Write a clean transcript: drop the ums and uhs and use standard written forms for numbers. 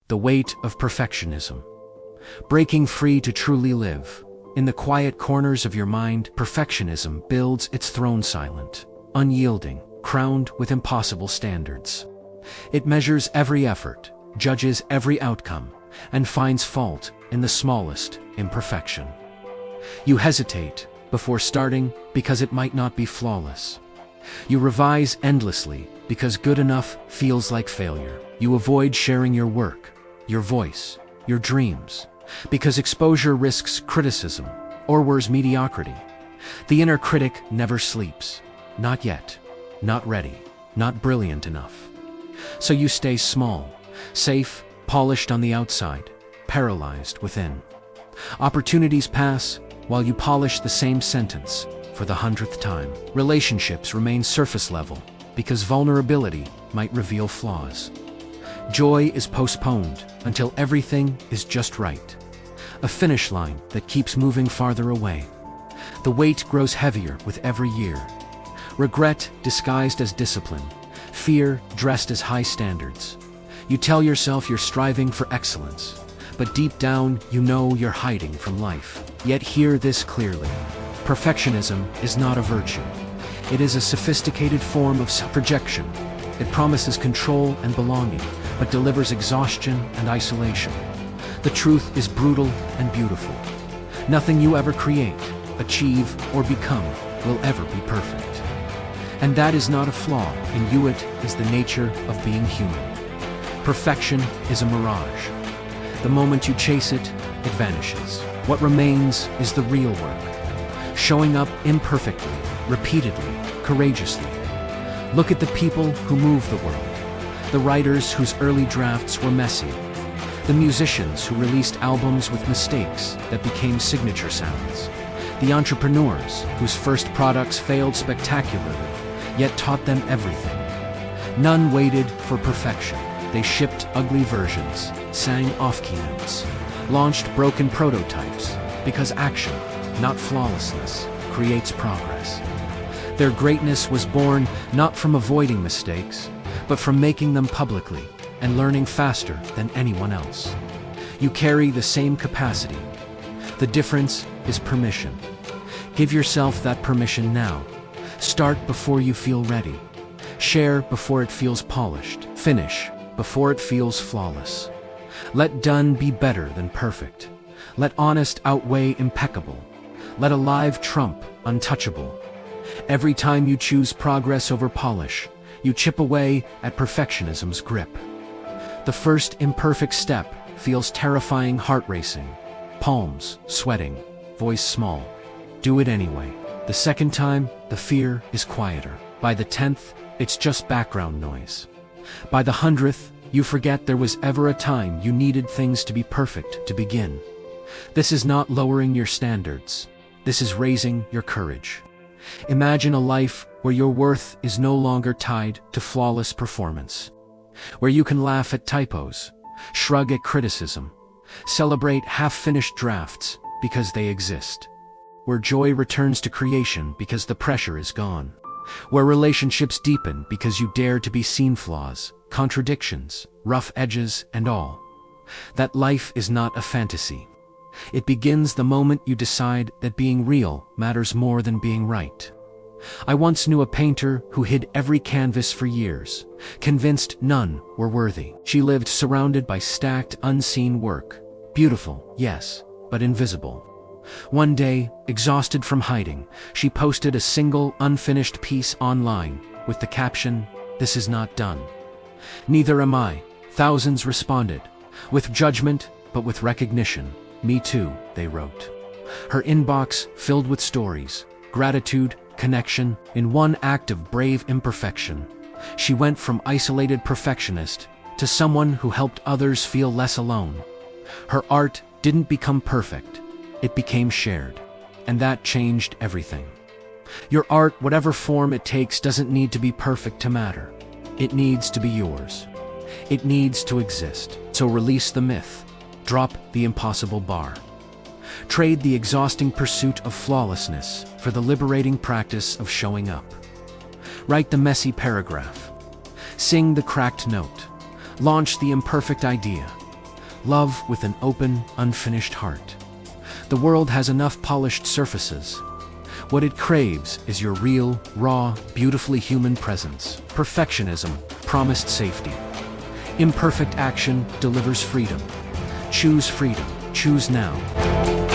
The Weight of Perfectionism. Breaking free to truly live. In the quiet corners of your mind, perfectionism builds its throne silent, unyielding, crowned with impossible standards. It measures every effort, judges every outcome, and finds fault in the smallest imperfection. You hesitate before starting because it might not be flawless. You revise endlessly because good enough feels like failure. You avoid sharing your work, your voice, your dreams, because exposure risks criticism, or worse, mediocrity. The inner critic never sleeps. Not yet, not ready, not brilliant enough. So you stay small, safe, polished on the outside, paralyzed within. Opportunities pass while you polish the same sentence for the 100th time. Relationships remain surface level because vulnerability might reveal flaws. Joy is postponed until everything is just right. A finish line that keeps moving farther away. The weight grows heavier with every year. Regret disguised as discipline. Fear dressed as high standards. You tell yourself you're striving for excellence, but deep down you know you're hiding from life. Yet hear this clearly. Perfectionism is not a virtue. It is a sophisticated form of self-projection. It promises control and belonging, but delivers exhaustion and isolation. The truth is brutal and beautiful. Nothing you ever create, achieve, or become will ever be perfect. And that is not a flaw. In you it is the nature of being human. Perfection is a mirage. The moment you chase it, it vanishes. What remains is the real work. Showing up imperfectly, repeatedly, courageously. Look at the people who move the world. The writers whose early drafts were messy. The musicians who released albums with mistakes that became signature sounds. The entrepreneurs whose first products failed spectacularly, yet taught them everything. None waited for perfection. They shipped ugly versions, sang off-key notes, launched broken prototypes, because action, not flawlessness, creates progress. Their greatness was born not from avoiding mistakes, but from making them publicly and learning faster than anyone else. You carry the same capacity. The difference is permission. Give yourself that permission now. Start before you feel ready. Share before it feels polished. Finish before it feels flawless. Let done be better than perfect. Let honest outweigh impeccable. Let alive trump untouchable. Every time you choose progress over polish, you chip away at perfectionism's grip. The first imperfect step feels terrifying, heart racing, palms sweating, voice small. Do it anyway. The second time, the fear is quieter. By the 10th, it's just background noise. By the 100th, you forget there was ever a time you needed things to be perfect to begin. This is not lowering your standards. This is raising your courage. Imagine a life where your worth is no longer tied to flawless performance. Where you can laugh at typos, shrug at criticism, celebrate half-finished drafts because they exist. Where joy returns to creation because the pressure is gone. Where relationships deepen because you dare to be seen, flaws, contradictions, rough edges, and all. That life is not a fantasy. It begins the moment you decide that being real matters more than being right. I once knew a painter who hid every canvas for years, convinced none were worthy. She lived surrounded by stacked, unseen work. Beautiful, yes, but invisible. One day, exhausted from hiding, she posted a single, unfinished piece online with the caption, "This is not done." "Neither am I," thousands responded, with judgment, but with recognition. "Me too," they wrote. Her inbox filled with stories, gratitude, connection. In one act of brave imperfection, she went from isolated perfectionist to someone who helped others feel less alone. Her art didn't become perfect, it became shared, and that changed everything. Your art, whatever form it takes, doesn't need to be perfect to matter. It needs to be yours. It needs to exist. So release the myth. Drop the impossible bar. Trade the exhausting pursuit of flawlessness for the liberating practice of showing up. Write the messy paragraph. Sing the cracked note. Launch the imperfect idea. Love with an open, unfinished heart. The world has enough polished surfaces. What it craves is your real, raw, beautifully human presence. Perfectionism promised safety. Imperfect action delivers freedom. Choose freedom. Choose now.